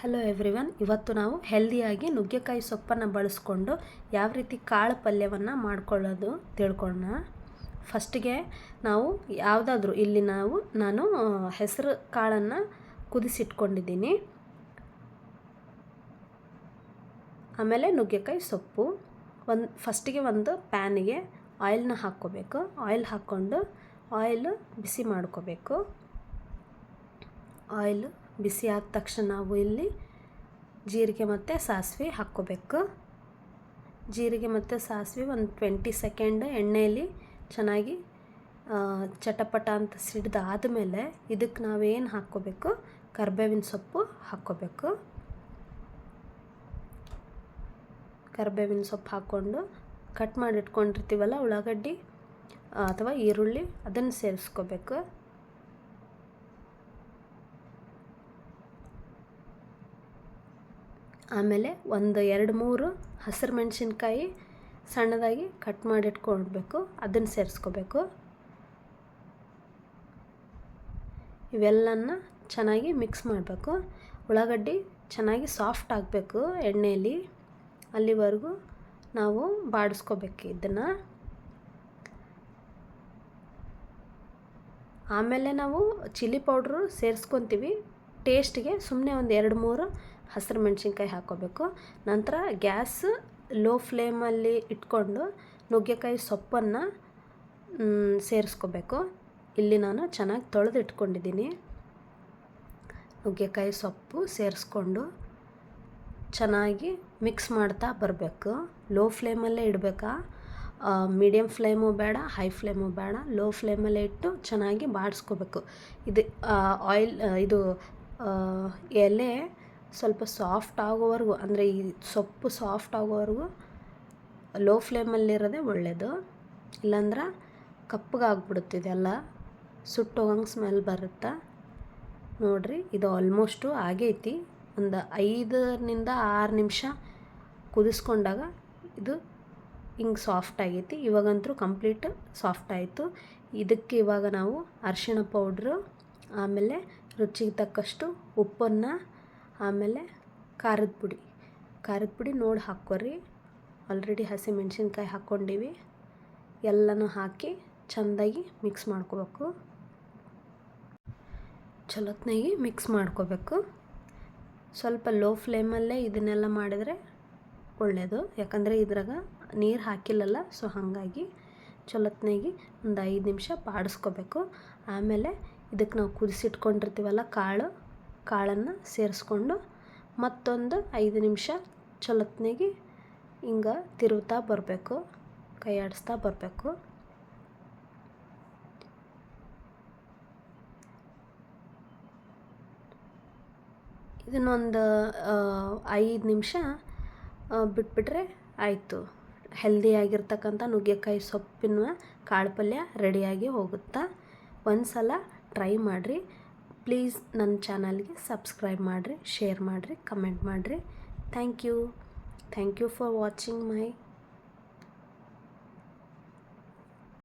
Hello everyone, ಇವತ್ತು ನಾವು ಹೆಲ್ದಿಯಾಗಿ ನುಗ್ಗೆಕಾಯಿ ಸೊಪ್ಪನ್ನು ಬಳಸ್ಕೊಂಡು ಯಾವ ರೀತಿ ಕಾಳು ಪಲ್ಯವನ್ನು ಮಾಡ್ಕೊಳ್ಳೋದು ತಿಳ್ಕೊಳ್ಳೋಣ. ಫಸ್ಟಿಗೆ ನಾವು ಯಾವುದಾದ್ರೂ ಇಲ್ಲಿ ನಾನು ಹೆಸರು ಕಾಳನ್ನು ಕುದಿಸಿಟ್ಕೊಂಡಿದ್ದೀನಿ. ಆಮೇಲೆ ನುಗ್ಗೆಕಾಯಿ ಸೊಪ್ಪು ಫಸ್ಟಿಗೆ ಒಂದು ಪ್ಯಾನಿಗೆ ಆಯಿಲ್ನ ಹಾಕ್ಕೋಬೇಕು. ಆಯಿಲ್ ಹಾಕ್ಕೊಂಡು ಆಯಿಲ್ ಬಿಸಿ ಮಾಡ್ಕೋಬೇಕು. ಆಯಿಲ್ ಬಿಸಿ ಆದ ತಕ್ಷಣ ನಾವು ಇಲ್ಲಿ ಜೀರಿಗೆ ಮತ್ತು ಸಾಸಿವೆ ಹಾಕ್ಕೋಬೇಕು. ಜೀರಿಗೆ ಮತ್ತು ಸಾಸಿವೆ ಒಂದು 20 ಸೆಕೆಂಡ್ ಎಣ್ಣೆಯಲ್ಲಿ ಚೆನ್ನಾಗಿ ಚಟಪಟ ಅಂತ ಸಿಡ್ದಾದಮೇಲೆ ಇದಕ್ಕೆ ನಾವೇನು ಹಾಕ್ಕೋಬೇಕು, ಕರಿಬೇವಿನ ಸೊಪ್ಪು ಹಾಕ್ಕೋಬೇಕು. ಕರಿಬೇವಿನ ಸೊಪ್ಪು ಹಾಕ್ಕೊಂಡು ಕಟ್ ಮಾಡಿ ಇಟ್ಕೊಂಡಿರ್ತೀವಲ್ಲ ಉಳ್ಳಾಗಡ್ಡಿ ಅಥವಾ ಈರುಳ್ಳಿ, ಅದನ್ನು ಸೇರಿಸ್ಕೋಬೇಕು. ಆಮೇಲೆ ಒಂದು 2-3 ಹಸಿರು ಮೆಣಸಿನ್ಕಾಯಿ ಸಣ್ಣದಾಗಿ ಕಟ್ ಮಾಡಿ ಇಟ್ಕೊಳ್ಬೇಕು, ಅದನ್ನು ಸೇರಿಸ್ಕೋಬೇಕು. ಇವೆಲ್ಲನ ಚೆನ್ನಾಗಿ ಮಿಕ್ಸ್ ಮಾಡಬೇಕು. ಉಳ್ಳಾಗಡ್ಡಿ ಚೆನ್ನಾಗಿ ಸಾಫ್ಟ್ ಆಗಬೇಕು ಎಣ್ಣೆಯಲ್ಲಿ, ಅಲ್ಲಿವರೆಗೂ ನಾವು ಬಾಡಿಸ್ಕೋಬೇಕು ಇದನ್ನು. ಆಮೇಲೆ ನಾವು ಚಿಲ್ಲಿ ಪೌಡ್ರು ಸೇರಿಸ್ಕೊತೀವಿ ಟೇಸ್ಟಿಗೆ. ಸುಮ್ಮನೆ ಒಂದು 2-3 ಹಸಿರು ಮೆಣಸಿನ್ಕಾಯಿ ಹಾಕ್ಕೋಬೇಕು. ನಂತರ ಗ್ಯಾಸ್ ಲೋ ಫ್ಲೇಮಲ್ಲಿ ಇಟ್ಕೊಂಡು ನುಗ್ಗೆಕಾಯಿ ಸೊಪ್ಪನ್ನು ಸೇರಿಸ್ಕೋಬೇಕು. ಇಲ್ಲಿ ನಾನು ಚೆನ್ನಾಗಿ ತೊಳೆದು ಇಟ್ಕೊಂಡಿದ್ದೀನಿ. ನುಗ್ಗೆಕಾಯಿ ಸೊಪ್ಪು ಸೇರಿಸ್ಕೊಂಡು ಚೆನ್ನಾಗಿ ಮಿಕ್ಸ್ ಮಾಡ್ತಾ ಬರಬೇಕು. ಲೋ ಫ್ಲೇಮಲ್ಲೇ ಇಡಬೇಕಾ, ಮೀಡಿಯಮ್ ಫ್ಲೇಮು ಬೇಡ, ಹೈ ಫ್ಲೇಮು ಬೇಡ, ಲೋ ಫ್ಲೇಮಲ್ಲೇ ಇಟ್ಟು ಚೆನ್ನಾಗಿ ಬಾಡಿಸ್ಕೋಬೇಕು. ಇದು ಇದು ಎಲೆ ಸ್ವಲ್ಪ ಸಾಫ್ಟ್ ಆಗೋವರೆಗೂ, ಅಂದರೆ ಈ ಸೊಪ್ಪು ಸಾಫ್ಟ್ ಆಗೋವರೆಗೂ ಲೋ ಫ್ಲೇಮಲ್ಲಿರೋದೇ ಒಳ್ಳೆಯದು. ಇಲ್ಲಾಂದ್ರೆ ಕಪ್ಪಗಾಗ್ಬಿಡುತ್ತಿದೆಲ್ಲ, ಸುಟ್ಟೋಗಂಗೆ ಸ್ಮೆಲ್ ಬರುತ್ತೆ. ನೋಡಿರಿ, ಇದು ಆಲ್ಮೋಸ್ಟು ಆಗೈತಿ. ಒಂದು 5-6 ನಿಮಿಷ ಕುದಿಸ್ಕೊಂಡಾಗ ಇದು ಹಿಂಗೆ ಸಾಫ್ಟ್ ಆಗೈತಿ. ಇವಾಗಂತೂ ಕಂಪ್ಲೀಟ್ ಸಾಫ್ಟ್ ಆಯಿತು. ಇದಕ್ಕೆ ಇವಾಗ ನಾವು ಅರಿಶಿಣ ಪೌಡ್ರು, ಆಮೇಲೆ ರುಚಿಗೆ ತಕ್ಕಷ್ಟು ಉಪ್ಪನ್ನು, ಆಮೇಲೆ ಖಾರದ ಪುಡಿ ನೋಡಿ ಹಾಕ್ಕೊರಿ. ಆಲ್ರೆಡಿ ಹಸಿ ಮೆಣಸಿನ್ಕಾಯಿ ಹಾಕ್ಕೊಂಡೀವಿ. ಎಲ್ಲನೂ ಹಾಕಿ ಚೆಂದಾಗಿ ಮಿಕ್ಸ್ ಮಾಡ್ಕೋಬೇಕು. ಚಲೋತ್ನಾಗಿ ಮಿಕ್ಸ್ ಮಾಡ್ಕೋಬೇಕು. ಸ್ವಲ್ಪ ಲೋ ಫ್ಲೇಮಲ್ಲೇ ಇದನ್ನೆಲ್ಲ ಮಾಡಿದರೆ ಒಳ್ಳೆಯದು, ಯಾಕಂದರೆ ಇದ್ರಾಗ ನೀರು ಹಾಕಿಲ್ಲಲ್ಲ, ಸೊ ಹಾಗಾಗಿ ಚಲೋತ್ನಾಗಿ ಒಂದು 5 ನಿಮಿಷ ಬಾಡಿಸ್ಕೋಬೇಕು. ಆಮೇಲೆ ಇದಕ್ಕೆ ನಾವು ಕುದಿಸಿಟ್ಕೊಂಡಿರ್ತೀವಲ್ಲ ಕಾಳನ್ನು ಸೇರಿಸ್ಕೊಂಡು ಮತ್ತೊಂದು 5 ನಿಮಿಷ ಚಲೋತ್ನಾಗಿ ಹಿಂಗೆ ತಿರುವ್ತಾ ಬರಬೇಕು, ಕೈ ಆಡಿಸ್ತಾ ಬರಬೇಕು. ಇದನ್ನೊಂದು 5 ನಿಮಿಷ ಬಿಟ್ಬಿಟ್ರೆ ಆಯಿತು. ಹೆಲ್ದಿಯಾಗಿರ್ತಕ್ಕಂಥ ನುಗ್ಗೆಕಾಯಿ ಸೊಪ್ಪಿನ ಕಾಳು ಪಲ್ಯ ರೆಡಿಯಾಗಿ ಹೋಗುತ್ತಾ. ಒಂದು ಸಲ ಟ್ರೈ ಮಾಡಿರಿ. ಪ್ಲೀಸ್ ನನ್ನ ಚಾನಲ್ಗೆ ಸಬ್ಸ್ಕ್ರೈಬ್ ಮಾಡಿರಿ, ಶೇರ್ ಮಾಡಿರಿ, ಕಮೆಂಟ್ ಮಾಡಿರಿ. Thank you for watching my